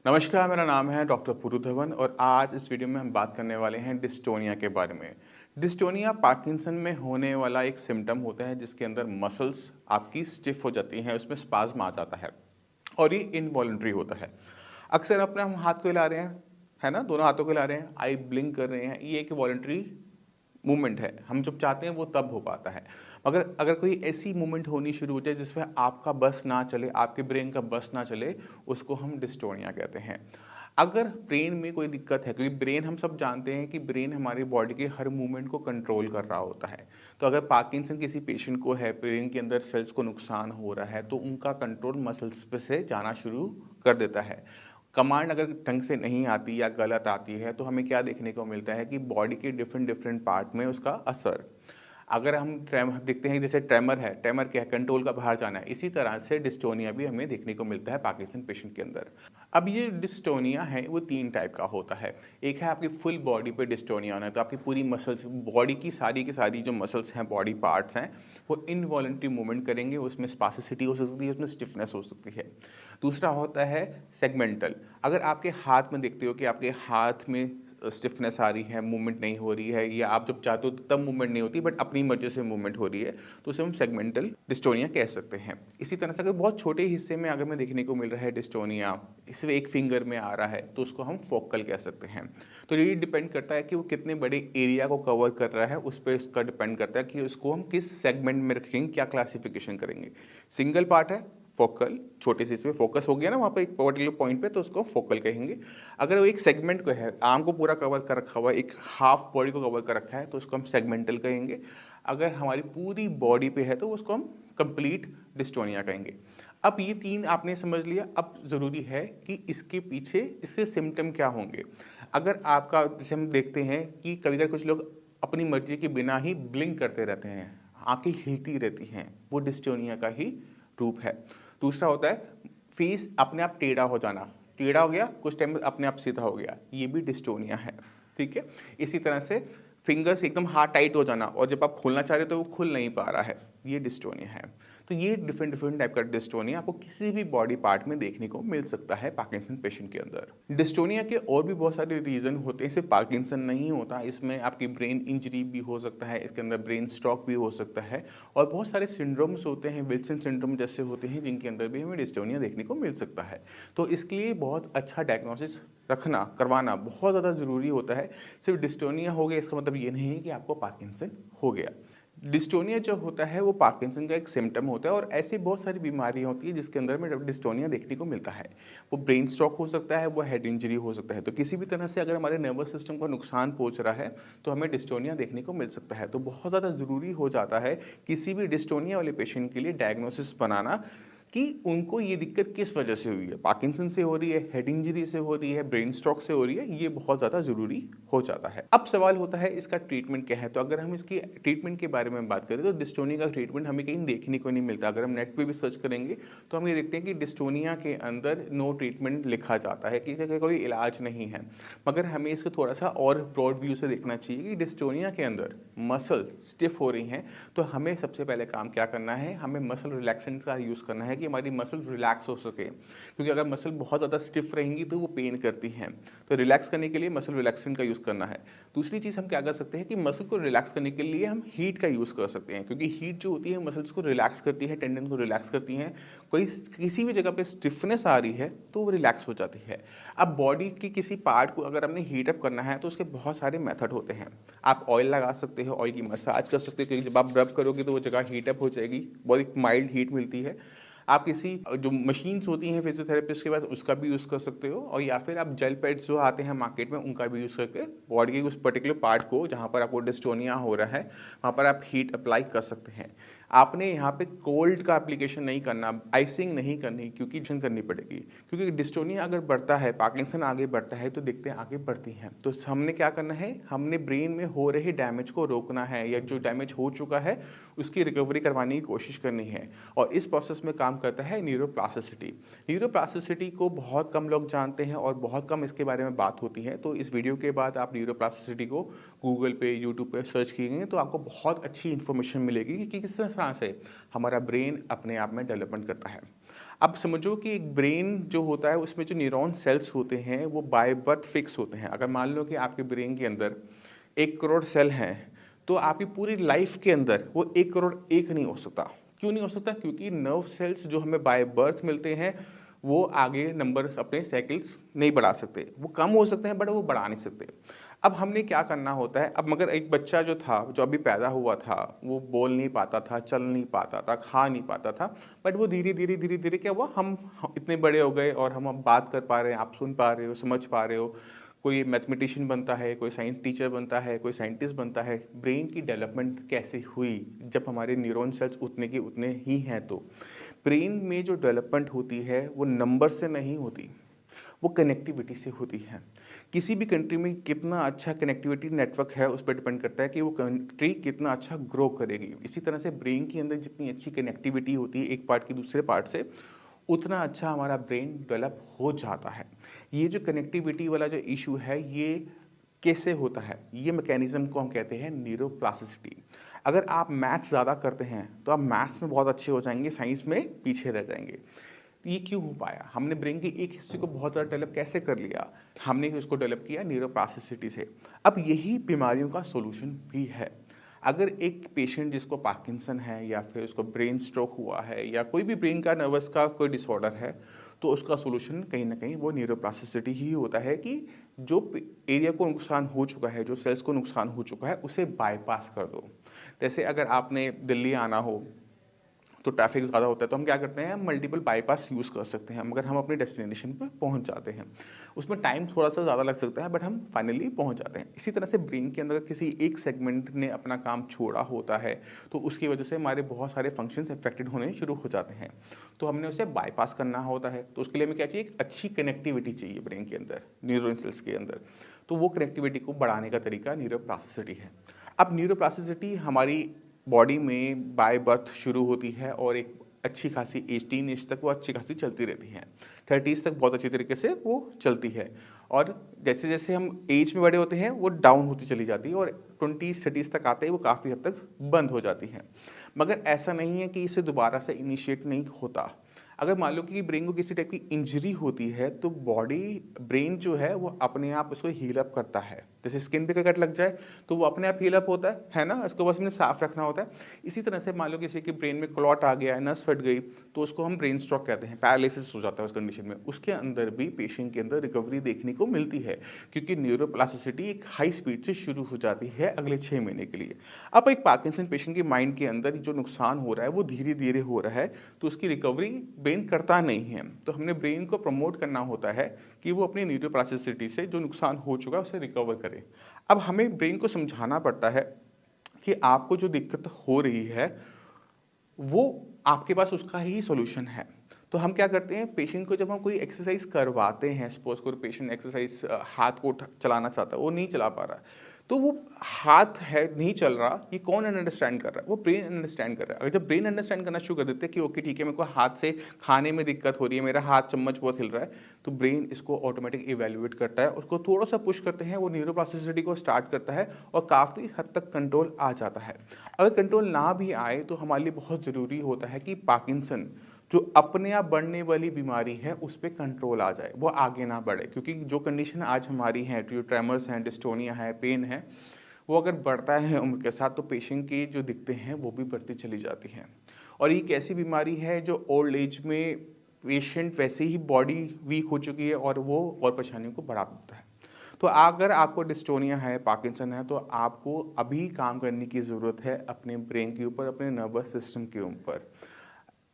नमस्कार, मेरा नाम है डॉक्टर पुरु धवन और आज इस वीडियो में हम बात करने वाले हैं डिस्टोनिया के बारे में। डिस्टोनिया पार्किंसन में होने वाला एक सिम्पटम होता है जिसके अंदर मसल्स आपकी स्टिफ हो जाती हैं, उसमें स्पाज्म आ जाता है और ये इनवॉलंटरी होता है। अक्सर अपने हम हाथ को हिला रहे हैं, है ना? दोनों हाथों को हिला रहे हैं, आई ब्लिंक कर रहे हैं, ये एक वॉलंटरी मूवमेंट है। हम जब चाहते हैं वो तब हो पाता है। मगर अगर कोई ऐसी मूवमेंट होनी शुरू हो जाए जिसमें आपका बस ना चले, आपके ब्रेन का बस ना चले, उसको हम डिस्टोनिया कहते हैं। अगर ब्रेन में कोई दिक्कत है, क्योंकि ब्रेन हम सब जानते हैं कि ब्रेन हमारी बॉडी के हर मूवमेंट को कंट्रोल कर रहा होता है। तो अगर पार्किंसन किसी पेशेंट को है, ब्रेन के अंदर सेल्स को नुकसान हो रहा है, तो उनका कंट्रोल मसल्स पे से जाना शुरू कर देता है। कमांड अगर ढंग से नहीं आती या गलत आती है तो हमें क्या देखने को मिलता है कि बॉडी के डिफरेंट डिफरेंट पार्ट में उसका असर। अगर हम देखते हैं जैसे ट्रेमर है, ट्रेमर क्या है? कंट्रोल का बाहर जाना है। इसी तरह से डिस्टोनिया भी हमें देखने को मिलता है पार्किंसन पेशेंट के अंदर। अब ये डिस्टोनिया है वो 3 टाइप का होता है। एक है आपकी फुल बॉडी पे डिस्टोनिया होना है, तो आपकी पूरी मसल्स, बॉडी की सारी जो मसल्स हैं, बॉडी पार्ट्स हैं, वो इनवॉलंटरी मूवमेंट करेंगे, उसमें स्पास्टिसिटी हो सकती है, उसमें स्टिफनेस हो सकती है। दूसरा होता है सेगमेंटल। अगर आपके हाथ में देखते हो कि आपके हाथ में स्टिफनेस आ रही है, मूवमेंट नहीं हो रही है, या आप जब चाहते हो तब मूवमेंट नहीं होती बट अपनी मर्जी से मूवमेंट हो रही है, तो उसे हम सेगमेंटल डिस्टोनिया कह सकते हैं। इसी तरह से अगर बहुत छोटे हिस्से में अगर में देखने को मिल रहा है डिस्टोनिया, सिर्फ एक फिंगर में आ रहा है, तो उसको हम फोकल कह सकते हैं। तो ये डिपेंड करता है कि वो कितने बड़े एरिया को कवर कर रहा है, उस पर इसका डिपेंड करता है कि उसको हम किस सेगमेंट में रखेंगे, क्या क्लासिफिकेशन करेंगे। सिंगल पार्ट है फोकल, छोटे से इसमें फोकस हो गया ना वहाँ पे एक पर्टिकुलर पॉइंट पे, तो उसको फोकल कहेंगे। अगर वो एक सेगमेंट को है, आर्म को पूरा कवर कर रखा हुआ है, एक हाफ बॉडी को कवर कर रखा है, तो उसको हम सेगमेंटल कहेंगे। अगर हमारी पूरी बॉडी पे है तो उसको हम कंप्लीट डिस्टोनिया कहेंगे। अब ये 3 आपने समझ लिया। अब ज़रूरी है कि इसके पीछे इससे सिम्टम क्या होंगे। अगर आपका, जैसे हम देखते हैं कि कभी-कभी कुछ लोग अपनी मर्जी के बिना ही ब्लिंक करते रहते हैं, आँखें हिलती रहती हैं, वो डिस्टोनिया का ही रूप है। दूसरा होता है फेस अपने आप टेढ़ा हो जाना, टेढ़ा हो गया, कुछ टाइम में अपने आप सीधा हो गया, ये भी डिस्टोनिया है। ठीक है? इसी तरह से फिंगर्स एकदम हाथ टाइट हो जाना और जब आप खोलना चाह रहे हो तो वो खुल नहीं पा रहा है, ये डिस्टोनिया है। तो ये डिफरेंट डिफरेंट टाइप का डिस्टोनिया आपको किसी भी बॉडी पार्ट में देखने को मिल सकता है पार्किंसन पेशेंट के अंदर। डिस्टोनिया के और भी बहुत सारे रीजन होते हैं, सिर्फ पार्किंसन नहीं होता, इसमें आपकी ब्रेन इंजरी भी हो सकता है, इसके अंदर ब्रेन स्ट्रोक भी हो सकता है, और बहुत सारे सिंड्रोम्स होते हैं, विल्सन सिंड्रोम जैसे होते हैं, जिनके अंदर भी हमें डिस्टोनिया देखने को मिल सकता है। तो इसके लिए बहुत अच्छा डायग्नोसिस रखना, करवाना बहुत ज़्यादा ज़रूरी होता है। सिर्फ डिस्टोनिया हो गया इसका मतलब ये नहीं है कि आपको पार्किंसन हो गया। डिस्टोनिया जो होता है वो पार्किंसन का एक सिम्टम होता है, और ऐसी बहुत सारी बीमारियां होती है जिसके अंदर में डिस्टोनिया देखने को मिलता है। वो ब्रेन स्ट्रोक हो सकता है, वो हेड इंजरी हो सकता है, तो किसी भी तरह से अगर हमारे नर्वस सिस्टम को नुकसान पहुंच रहा है तो हमें डिस्टोनिया देखने को मिल सकता है। तो बहुत ज़्यादा ज़रूरी हो जाता है किसी भी डिस्टोनिया वाले पेशेंट के लिए डायग्नोसिस बनाना कि उनको ये दिक्कत किस वजह से हुई है, पार्किंसन से हो रही है, हेड इंजरी से हो रही है, ब्रेन स्ट्रोक से हो रही है, ये बहुत ज़्यादा ज़रूरी हो जाता है। अब सवाल होता है इसका ट्रीटमेंट क्या है। तो अगर हम इसकी ट्रीटमेंट के बारे में बात करें तो डिस्टोनिया का ट्रीटमेंट हमें कहीं देखने को नहीं मिलता। अगर हम नेट पे भी सर्च करेंगे तो हम ये देखते हैं कि डिस्टोनिया के अंदर नो ट्रीटमेंट लिखा जाता है कि इसका कोई इलाज नहीं है। मगर हमें इसको थोड़ा सा और ब्रॉड व्यू से देखना चाहिए कि डिस्टोनिया के अंदर मसल स्टिफ हो रही हैं, तो हमें सबसे पहले काम क्या करना है, हमें मसल रिलैक्सेंट का यूज़ करना है कि हमारी मसल रिलैक्स हो सके, क्योंकि अगर मसल बहुत ज़्यादा स्टिफ रहेंगी तो वो पेन करती हैं। तो रिलैक्स करने के लिए मसल रिलैक्सेंट का यूज़ करना है। दूसरी चीज़ हम क्या कर सकते हैं कि मसल को रिलैक्स करने के लिए हम हीट का यूज़ कर सकते हैं, क्योंकि हीट जो होती है मसल्स को रिलैक्स करती है, टेंडन को रिलैक्स करती हैं। कोई किसी भी जगह पे स्टिफनेस आ रही है तो वो रिलैक्स हो जाती है। अब बॉडी की किसी पार्ट को अगर हमने हीट अप करना है तो उसके बहुत सारे मेथड होते हैं। आप ऑयल लगा सकते हो, ऑयल की मसाज कर सकते हो, क्योंकि जब आप रब करोगे तो वो जगह हीट अप हो जाएगी, बहुत एक माइल्ड हीट मिलती है। आप किसी जो मशीन्स होती हैं फिजियोथेरेपिस्ट के पास, उसका भी यूज़ कर सकते हो, और या फिर आप जेल पैड्स जो आते हैं मार्केट में उनका भी यूज़ करके बॉडी के उस पर्टिकुलर पार्ट को जहाँ पर आपको डिस्टोनिया हो रहा है वहाँ पर आप हीट अप्लाई कर सकते हैं। आपने यहाँ पे कोल्ड का एप्लीकेशन नहीं करना, आइसिंग नहीं करनी, क्योंकि इंजेक्शन करनी पड़ेगी, क्योंकि डिस्टोनिया अगर बढ़ता है, पार्किंसन आगे बढ़ता है तो देखते हैं आगे बढ़ती हैं। तो हमने क्या करना है, हमने ब्रेन में हो रहे डैमेज को रोकना है, या जो डैमेज हो चुका है उसकी रिकवरी करवाने की कोशिश करनी है, और इस प्रोसेस में काम करता है न्यूरोप्लास्टिसिटी। न्यूरोप्लास्टिसिटी को बहुत कम लोग जानते हैं और बहुत कम इसके बारे में बात होती है। तो इस वीडियो के बाद आप न्यूरोप्लास्टिसिटी को गूगल पे, यूट्यूब पे सर्च कीजिए तो आपको बहुत अच्छी इन्फॉर्मेशन मिलेगी कि किस तरह से हमारा ब्रेन अपने आप में डेवलपमेंट करता है। अब समझो कि एक ब्रेन जो होता है उसमें जो न्यूरॉन सेल्स होते हैं वो बाय बर्थ फिक्स होते हैं। अगर मान लो कि आपके ब्रेन के अंदर 1 करोड़ सेल हैं, तो आपकी पूरी लाइफ के अंदर वो 1 करोड़ 1 नहीं हो सकता। क्यों नहीं हो सकता? क्योंकि नर्व सेल्स जो हमें बाय बर्थ मिलते हैं, वो आगे नंबर्स अपने साइकिल्स नहीं बढ़ा सकते। वो कम हो सकते हैं बट वो बढ़ा नहीं सकते। अब हमने क्या करना होता है, अब मगर एक बच्चा जो था, जो अभी पैदा हुआ था, वो बोल नहीं पाता था, चल नहीं पाता था, खा नहीं पाता था, बट वो धीरे-धीरे क्या हुआ, हम इतने बड़े हो गए और हम अब बात कर पा रहे हैं, आप सुन पा रहे हो, समझ पा रहे हो। कोई मैथमेटिशियन बनता है, कोई साइंस टीचर बनता है, कोई साइंटिस्ट बनता है। ब्रेन की डेवलपमेंट कैसे हुई? जब हमारे न्यूरॉन सेल्स उतने के उतने ही हैं तो। ब्रेन में जो डेवलपमेंट होती है वो नंबर से नहीं होती, वो कनेक्टिविटी से होती है। किसी भी कंट्री में कितना अच्छा कनेक्टिविटी नेटवर्क है उस पर डिपेंड करता है कि वो कंट्री कितना अच्छा ग्रो करेगी। इसी तरह से ब्रेन के अंदर जितनी अच्छी कनेक्टिविटी होती है एक पार्ट की दूसरे पार्ट से, उतना अच्छा हमारा ब्रेन डेवलप हो जाता है। ये जो कनेक्टिविटी वाला जो इशू है, ये कैसे होता है? ये मैकेनिज्म को हम कहते हैं न्यूरोप्लास्टिसिटी। अगर आप मैथ्स ज़्यादा करते हैं तो आप मैथ्स में बहुत अच्छे हो जाएंगे, साइंस में पीछे रह जाएंगे। तो ये क्यों हो पाया? हमने ब्रेन के एक हिस्से को बहुत ज़्यादा डेवलप कैसे कर लिया? हमने इसको डेवलप किया न्यूरोप्लास्टिसिटी से। अब यही बीमारियों का सॉल्यूशन भी है। अगर एक पेशेंट जिसको पार्किंसन है या फिर उसको ब्रेन स्ट्रोक हुआ है या कोई भी ब्रेन का नर्वस का कोई डिसऑर्डर है, तो उसका सॉल्यूशन कहीं ना कहीं वो न्यूरोप्लास्टिसिटी ही होता है कि जो एरिया को नुकसान हो चुका है, जो सेल्स को नुकसान हो चुका है, उसे बाईपास कर दो। जैसे अगर आपने दिल्ली आना हो तो ट्रैफिक ज़्यादा होता है, तो हम क्या करते हैं, मल्टीपल बाईपास यूज़ कर सकते हैं मगर हम अपने डेस्टिनेशन पर पहुंच जाते हैं। उसमें टाइम थोड़ा सा ज़्यादा लग सकता है बट हम फाइनली पहुंच जाते हैं। इसी तरह से ब्रेन के अंदर किसी एक सेगमेंट ने अपना काम छोड़ा होता है तो उसकी वजह से हमारे बहुत सारे फंक्शंस अफेक्टेड होने शुरू हो जाते हैं, तो हमने उसे बाईपास करना होता है। तो उसके लिए हमें क्या चाहिए? एक अच्छी कनेक्टिविटी चाहिए ब्रेन के अंदर, न्यूरल सेल्स के अंदर। तो वो कनेक्टिविटी को बढ़ाने का तरीका न्यूरोप्लास्टिसिटी है। अब न्यूरोप्लास्टिसिटी हमारी बॉडी में बाय बर्थ शुरू होती है और एक अच्छी खासी एज, टीन एज तक वो अच्छी खासी चलती रहती है। 30s तक बहुत अच्छी तरीके से वो चलती है और जैसे जैसे हम एज में बड़े होते हैं वो डाउन होती चली जाती है और 20s 30s तक आते ही वो काफ़ी हद तक बंद हो जाती है। मगर ऐसा नहीं है कि इसे दोबारा से इनिशिएट नहीं होता। अगर मान लो कि ब्रेन को किसी टाइप की इंजरी होती है तो बॉडी, ब्रेन जो है वो अपने आप उसको हील अप करता है। जैसे स्किन पे कट लग जाए तो वो अपने आप हील अप होता है ना, इसको बस हमें साफ रखना होता है। इसी तरह से मान लो किसी के ब्रेन में क्लॉट आ गया है, नस फट गई, तो उसको हम ब्रेन स्ट्रोक कहते हैं, पैरालिसिस हो जाता है उस कंडीशन में। उसके अंदर भी पेशेंट के अंदर रिकवरी देखने को मिलती है क्योंकि न्यूरोप्लास्टिसिटी एक हाई स्पीड से शुरू हो जाती है अगले 6 महीने के लिए। अब एक पार्किंसन पेशेंट के माइंड के अंदर जो नुकसान हो रहा है वो धीरे धीरे हो रहा है, तो उसकी रिकवरी ब्रेन करता नहीं है। तो हमने ब्रेन को प्रमोट करना होता है कि वो अपनी न्यूरोप्लास्टिसिटी से जो नुकसान हो चुका है उसे रिकवर करे। अब हमें ब्रेन को समझाना पड़ता है कि आपको जो दिक्कत हो रही है वो आपके पास उसका ही सॉल्यूशन है। तो हम क्या करते हैं, पेशेंट को जब हम कोई एक्सरसाइज करवाते हैं, सपोज कोई पेशेंट एक्सरसाइज हाथ को चलाना चाहता है, वो नहीं चला पा रहा, तो वो हाथ है नहीं चल रहा, ये कौन अंडरस्टैंड कर रहा है? वो ब्रेन अंडरस्टैंड कर रहा है। अगर जब ब्रेन अंडरस्टैंड करना शुरू कर देते हैं कि ओके ठीक है, मेरे को हाथ से खाने में दिक्कत हो रही है, मेरा हाथ चम्मच बहुत हिल रहा है, तो ब्रेन इसको ऑटोमेटिक इवेल्युएट करता है, उसको थोड़ा सा पुश करते हैं, वो न्यूरोप्लास्टिसिटी को स्टार्ट करता है और काफ़ी हद तक कंट्रोल आ जाता है। अगर कंट्रोल ना भी आए तो हमारे लिए बहुत ज़रूरी होता है कि पार्किंसन जो अपने आप बढ़ने वाली बीमारी है उस पर कंट्रोल आ जाए, वो आगे ना बढ़े। क्योंकि जो कंडीशन आज हमारी है, जो ट्रेमर्स हैं, डिस्टोनिया है, पेन है, वो अगर बढ़ता है उम्र के साथ तो पेशेंट की जो दिक्कतें हैं वो भी बढ़ती चली जाती हैं। और ये एक ऐसी बीमारी है जो ओल्ड एज में पेशेंट वैसे ही बॉडी वीक हो चुकी है और वो और परेशानियों को बढ़ा देता है। तो अगर आपको डिस्टोनिया है, पार्किंसन है, तो आपको अभी काम करने की ज़रूरत है अपने ब्रेन के ऊपर, अपने नर्वस सिस्टम के ऊपर।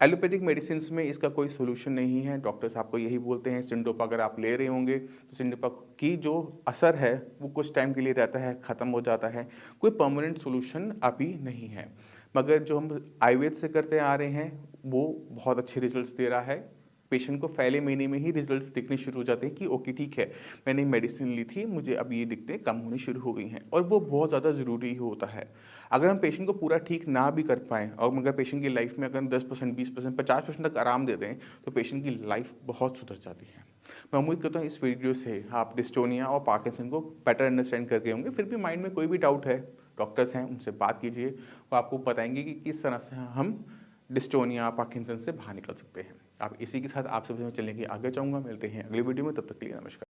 एलोपैथिक मेडिसिन में इसका कोई सोल्यूशन नहीं है। डॉक्टर्स आपको यही बोलते हैं, सिंडोपा अगर आप ले रहे होंगे तो सिंडोपा की जो असर है वो कुछ टाइम के लिए रहता है, ख़त्म हो जाता है, कोई परमानेंट सोल्यूशन अभी नहीं है। मगर जो हम आयुर्वेद से करते आ रहे हैं वो बहुत अच्छे रिजल्ट्स दे रहा है। पेशेंट को पहले महीने में ही रिजल्ट्स दिखने शुरू हो जाते हैं कि ओके ठीक है, मैंने मेडिसिन ली थी, मुझे अब ये दिक्कतें कम होनी शुरू हो गई हैं, और वो बहुत ज़्यादा ज़रूरी होता है। अगर हम पेशेंट को पूरा ठीक ना भी कर पाएँ और मगर पेशेंट की लाइफ में अगर हम 10%, 20%, 50% तक आराम दे दें तो पेशेंट की लाइफ बहुत सुधर जाती है। मैं उम्मीद करता हूँ इस वीडियो से आप डिस्टोनिया और पार्किंसन को बेटर अंडरस्टैंड करके होंगे। फिर भी माइंड में कोई भी डाउट है, डॉक्टर्स हैं उनसे बात कीजिए, वो आपको बताएंगे कि किस तरह से हम डिस्टोनिया पार्किंसन से बाहर निकल सकते हैं। आप इसी के साथ आप सभी चलने की आगे चाहूँगा। मिलते हैं अगली वीडियो में, तब तक के लिए नमस्कार।